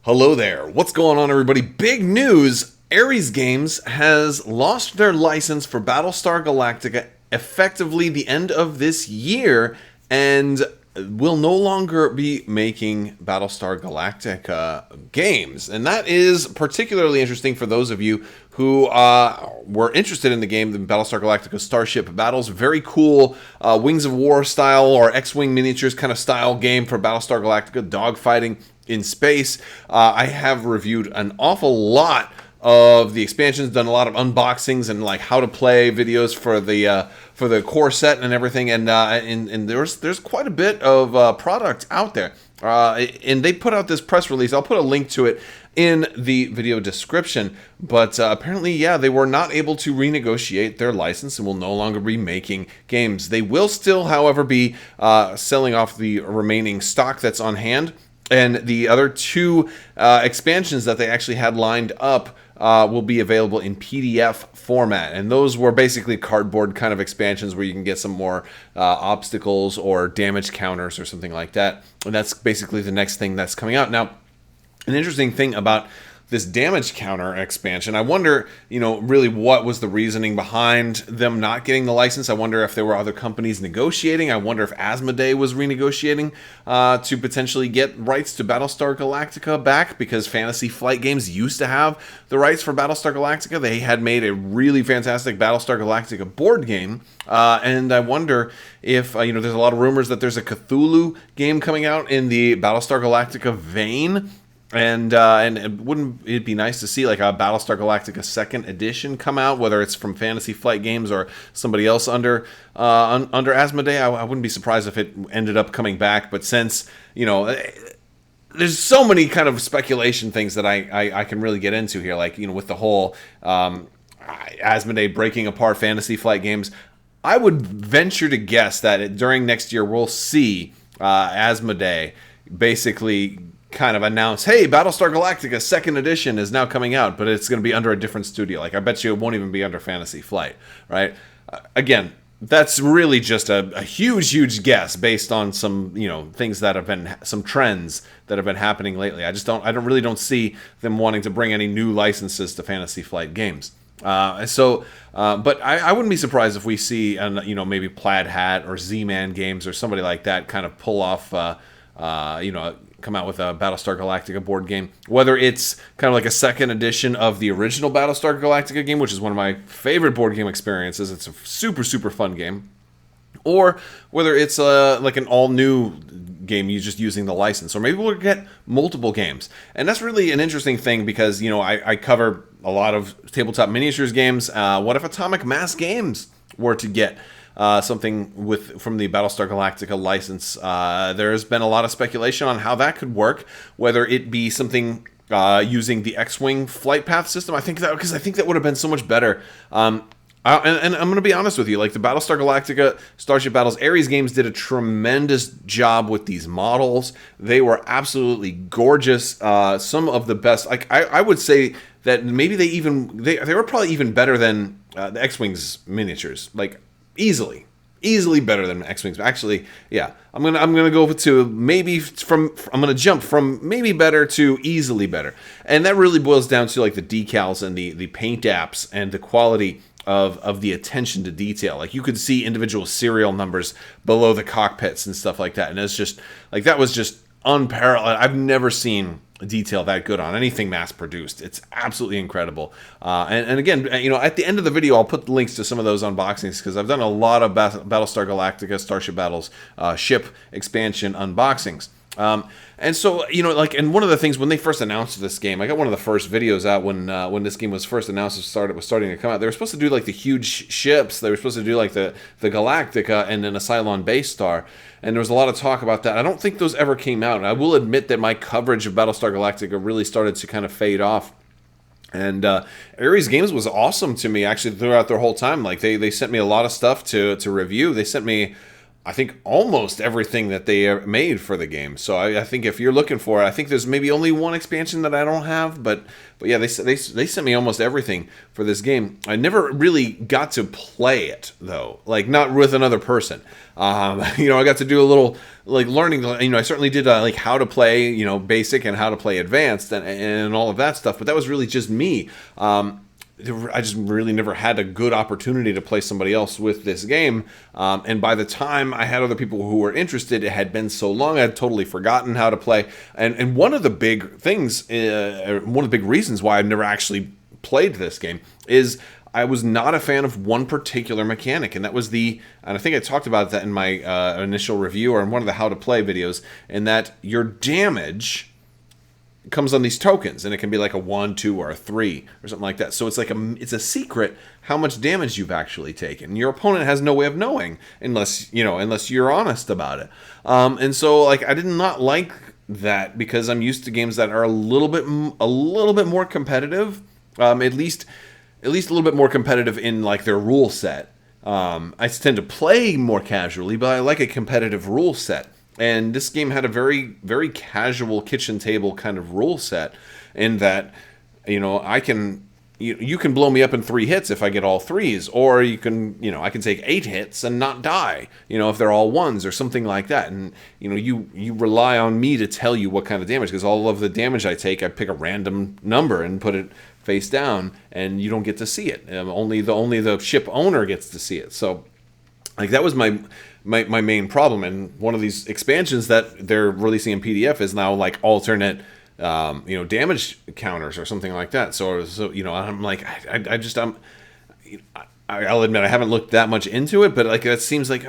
Hello there. What's going on, everybody? Big news. Ares Games has lost their license for Battlestar Galactica effectively the end of this year and will no longer be making Battlestar Galactica games. And that is particularly interesting for those of you who were interested in the game, the Battlestar Galactica Starship Battles. Very cool Wings of War style or X-Wing miniatures kind of style game for Battlestar Galactica, dogfighting in space. I have reviewed an awful lot of the expansions, done a lot of unboxings and like how to play videos for the core set and everything, and there's quite a bit of product out there. And they put out this press release. I'll put a link to it in the video description. But apparently, yeah, they were not able to renegotiate their license and will no longer be making games. They will still, however, be selling off the remaining stock that's on hand. And the other two expansions that they actually had lined up will be available in PDF format. And those were basically cardboard kind of expansions where you can get some more obstacles or damage counters or something like that. And that's basically the next thing that's coming out. Now, an interesting thing about this damage counter expansion, I wonder, really what was the reasoning behind them not getting the license. I wonder if there were other companies negotiating. I wonder if Asmodee was renegotiating to potentially get rights to Battlestar Galactica back, because Fantasy Flight Games used to have the rights for Battlestar Galactica. They had made a really fantastic Battlestar Galactica board game, and I wonder if, there's a lot of rumors that there's a Cthulhu game coming out in the Battlestar Galactica vein. And wouldn't it be nice to see like a Battlestar Galactica 2nd edition come out, whether it's from Fantasy Flight Games or somebody else under Asmodee? I wouldn't be surprised if it ended up coming back. But since, there's so many kind of speculation things that I can really get into here, like, with the whole Asmodee breaking apart Fantasy Flight Games, I would venture to guess that during next year we'll see Asmodee basically kind of announce, hey, Battlestar Galactica 2nd edition is now coming out, but it's going to be under a different studio. Like, I bet you it won't even be under Fantasy Flight, right? Again, that's really just a huge guess based on some, things that have been, some trends that have been happening lately. I really don't see them wanting to bring any new licenses to Fantasy Flight Games. But I wouldn't be surprised if we see, maybe Plaid Hat or Z-Man Games or somebody like that kind of pull off, come out with a Battlestar Galactica board game, whether it's kind of like a 2nd edition of the original Battlestar Galactica game, which is one of my favorite board game experiences. It's a super fun game, or whether it's like an all new game, you just using the license, or maybe we'll get multiple games. And that's really an interesting thing because I cover a lot of tabletop miniatures games. What if Atomic Mass Games were to get something from the Battlestar Galactica license? There's been a lot of speculation on how that could work, whether it be something using the X-Wing flight path system. I think that would have been so much better. And I'm going to be honest with you, like the Battlestar Galactica Starship Battles, Ares Games did a tremendous job with these models. They were absolutely gorgeous. Some of the best. Like I would say that maybe they were probably even better than the X-Wing's miniatures. Like, easily better than X-Wings. Actually, yeah, I'm gonna go to I'm gonna jump from maybe better to easily better, and that really boils down to like the decals and the paint apps and the quality of the attention to detail. Like, you could see individual serial numbers below the cockpits and stuff like that, and it's just like that was just unparalleled. I've never seen detail that good on anything mass produced. It's absolutely incredible. And again, at the end of the video, I'll put the links to some of those unboxings, because I've done a lot of Battlestar Galactica Starship Battles ship expansion unboxings. And so, and one of the things when they first announced this game, I got one of the first videos out when this game was first announced, was starting to come out. They were supposed to do like the huge ships. They were supposed to do like the Galactica and then a Cylon base star. And there was a lot of talk about that. I don't think those ever came out. And I will admit that my coverage of Battlestar Galactica really started to kind of fade off. And Ares Games was awesome to me actually throughout their whole time. Like they sent me a lot of stuff to review. They sent me I think almost everything that they made for the game. So I think if you're looking for it, I think there's maybe only one expansion that I don't have, but yeah, they sent me almost everything for this game. I never really got to play it though, like not with another person. I got to do a little like learning. I certainly did like how to play, basic and how to play advanced and all of that stuff. But that was really just me. I just really never had a good opportunity to play somebody else with this game. And by the time I had other people who were interested, it had been so long, I had totally forgotten how to play. And one of the big things, one of the big reasons why I've never actually played this game is I was not a fan of one particular mechanic. And that was and I think I talked about that in my initial review or in one of the how to play videos, and that your damage comes on these tokens, and it can be like a 1, 2, or a 3 or something like that. So it's like it's a secret how much damage you've actually taken. Your opponent has no way of knowing unless you're honest about it. And so like I did not like that because I'm used to games that are a little bit more competitive, at least a little bit more competitive in like their rule set. I tend to play more casually, but I like a competitive rule set. And this game had a very, very casual kitchen table kind of rule set in that, I can, you can blow me up in 3 hits if I get all 3s, or you can, I can take 8 hits and not die, if they're all 1s or something like that. And, you rely on me to tell you what kind of damage, because all of the damage I take, I pick a random number and put it face down, and you don't get to see it. Only the ship owner gets to see it. So, like, that was my main problem. And one of these expansions that they're releasing in PDF is now like alternate damage counters or something like that. So I'm like, I'll admit I haven't looked that much into it, but like that seems like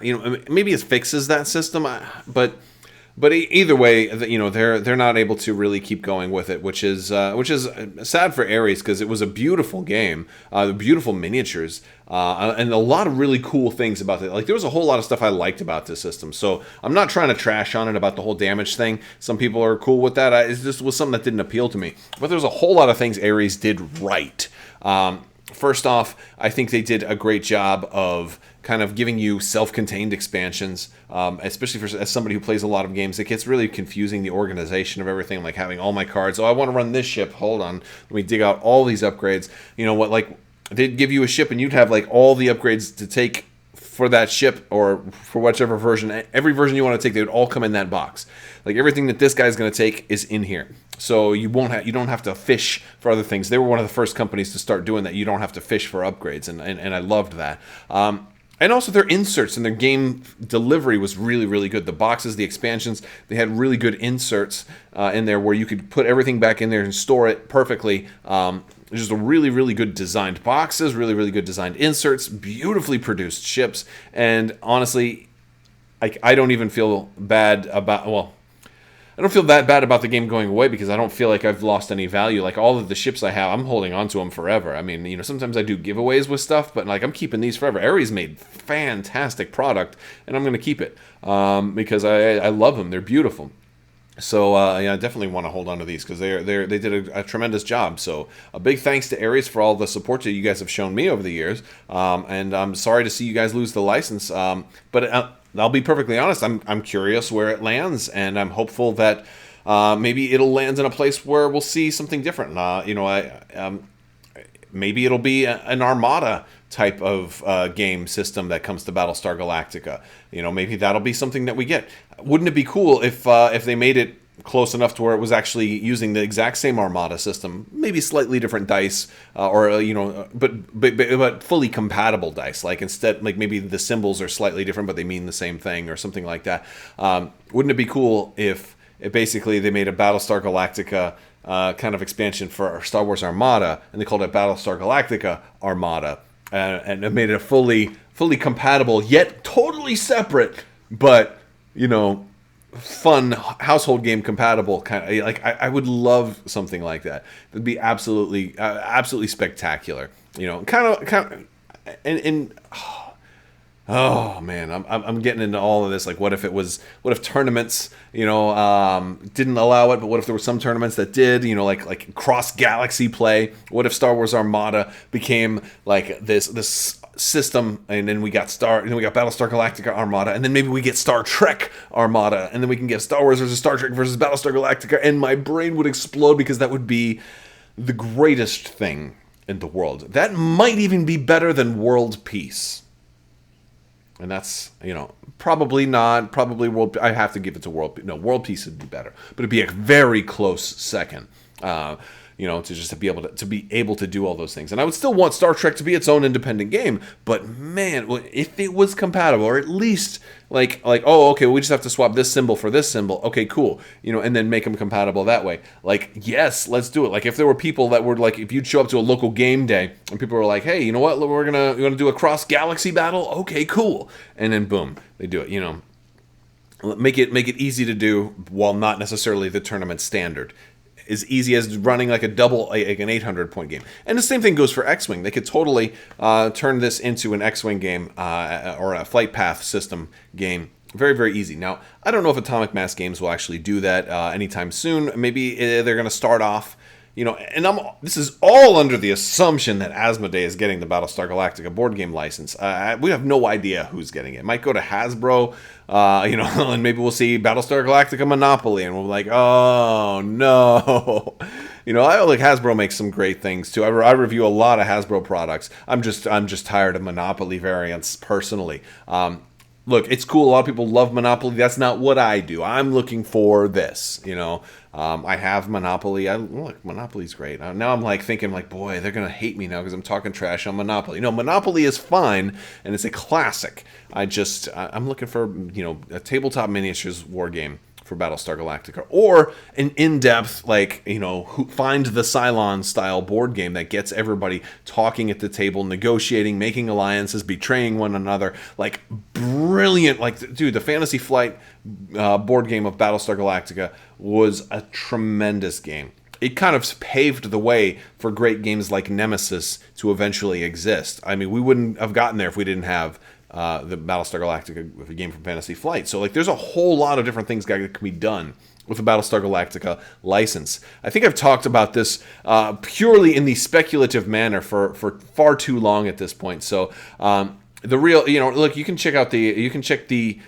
maybe it fixes that system, but either way, they're not able to really keep going with it, which is sad for Ares, because it was a beautiful game, beautiful miniatures, and a lot of really cool things about it. Like there was a whole lot of stuff I liked about this system. So I'm not trying to trash on it about the whole damage thing. Some people are cool with that. It just was something that didn't appeal to me. But there's a whole lot of things Ares did right. First off, I think they did a great job of kind of giving you self-contained expansions, especially as somebody who plays a lot of games. It gets really confusing, the organization of everything, like having all my cards. Oh, I want to run this ship. Hold on. Let me dig out all these upgrades. Like they'd give you a ship and you'd have like all the upgrades to take for that ship or for whichever version. Every version you want to take, they would all come in that box. Like everything that this guy's going to take is in here. So you don't have to fish for other things. They were one of the first companies to start doing that. You don't have to fish for upgrades, and I loved that. And also their inserts and their game delivery was really, really good. The boxes, the expansions, they had really good inserts in there where you could put everything back in there and store it perfectly. Just a really, really good designed boxes, really, really good designed inserts, beautifully produced ships, and honestly, I don't even feel bad about, I don't feel that bad about the game going away, because I don't feel like I've lost any value. Like all of the ships I have, I'm holding on to them forever. I mean, sometimes I do giveaways with stuff, but like I'm keeping these forever. Ares made fantastic product, and I'm going to keep it because I love them. They're beautiful. So I definitely want to hold on to these because they did a tremendous job. So a big thanks to Ares for all the support that you guys have shown me over the years. And I'm sorry to see you guys lose the license. But I'll be perfectly honest. I'm curious where it lands, and I'm hopeful that maybe it'll land in a place where we'll see something different. Maybe it'll be an Armada type of game system that comes to Battlestar Galactica. Maybe that'll be something that we get. Wouldn't it be cool if they made it close enough to where it was actually using the exact same Armada system, maybe slightly different dice, but fully compatible dice. Like instead, like maybe the symbols are slightly different, but they mean the same thing or something like that. Wouldn't it be cool if basically they made a Battlestar Galactica kind of expansion for Star Wars Armada, and they called it Battlestar Galactica Armada, and it made it a fully compatible yet totally separate, but fun household game compatible kind of, like I would love something like that. It'd be absolutely spectacular. And Oh man, I'm getting into all of this. Like, what if tournaments, didn't allow it, but what if there were some tournaments that did, like cross galaxy play? What if Star Wars Armada became like this system, and then we got Battlestar Galactica Armada, and then maybe we get Star Trek Armada, and then we can get Star Wars versus Star Trek versus Battlestar Galactica, and my brain would explode because that would be the greatest thing in the world. That might even be better than world peace. And that's, probably not. Probably world. I have to give it to world. No, world peace would be better, but it'd be a very close second. To just be able to do all those things. And I would still want Star Trek to be its own independent game. But man, if it was compatible, or at least like oh, okay, we just have to swap this symbol for this symbol. Okay, cool. And then make them compatible that way. Like, yes, let's do it. Like, if there were people that were like, if you'd show up to a local game day and people were like, hey, you know what? We're gonna do a cross galaxy battle. Okay, cool. And then boom, they do it. Make it easy to do while not necessarily the tournament standard. As easy as running like an 800 point game. And the same thing goes for X-Wing. They could totally turn this into an X-Wing game or a flight path system game. Very, very easy. Now, I don't know if Atomic Mass Games will actually do that anytime soon. Maybe they're going to start off, and this is all under the assumption that Asmodee is getting the Battlestar Galactica board game license. We have no idea who's getting it. It might go to Hasbro, and maybe we'll see Battlestar Galactica Monopoly, and we'll be like, oh no. Hasbro makes some great things too. I review a lot of Hasbro products. I'm just tired of Monopoly variants personally. Look, it's cool. A lot of people love Monopoly. That's not what I do. I'm looking for this, I have Monopoly. Look, Monopoly's great. Now I'm like thinking like, boy, they're going to hate me now because I'm talking trash on Monopoly. No, Monopoly is fine, and it's a classic. I'm looking for, a tabletop miniatures war game for Battlestar Galactica, or an in-depth, Find the Cylon style board game that gets everybody talking at the table, negotiating, making alliances, betraying one another. Like, brilliant. Like, dude, the Fantasy Flight board game of Battlestar Galactica was a tremendous game. It kind of paved the way for great games like Nemesis to eventually exist. I mean, we wouldn't have gotten there if we didn't have the Battlestar Galactica game from Fantasy Flight. So, there's a whole lot of different things that can be done with the Battlestar Galactica license. I think I've talked about this purely in the speculative manner for far too long at this point. So, the real, look, you can check the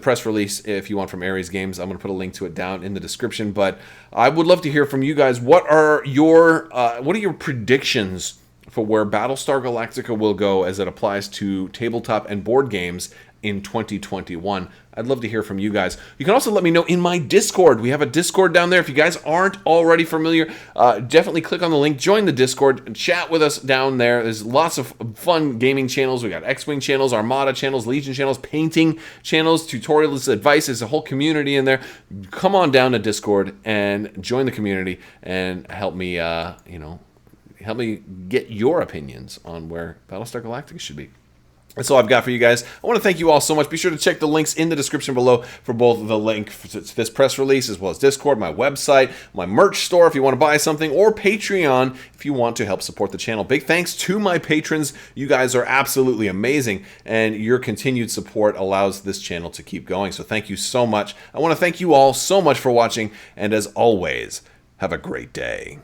press release if you want from Ares Games. I'm going to put a link to it down in the description. But I would love to hear from you guys. What are your predictions for where Battlestar Galactica will go as it applies to tabletop and board games in 2021. I'd love to hear from you guys. You can also let me know in my Discord. We have a Discord down there. If you guys aren't already familiar, definitely click on the link, join the Discord, and chat with us down there. There's lots of fun gaming channels. We got X-Wing channels, Armada channels, Legion channels, painting channels, tutorials, advice. There's a whole community in there. Come on down to Discord and join the community and help me, help me get your opinions on where Battlestar Galactica should be. That's all I've got for you guys. I want to thank you all so much. Be sure to check the links in the description below for both the link to this press release as well as Discord, my website, my merch store if you want to buy something, or Patreon if you want to help support the channel. Big thanks to my patrons. You guys are absolutely amazing, and your continued support allows this channel to keep going. So thank you so much. I want to thank you all so much for watching, and as always, have a great day.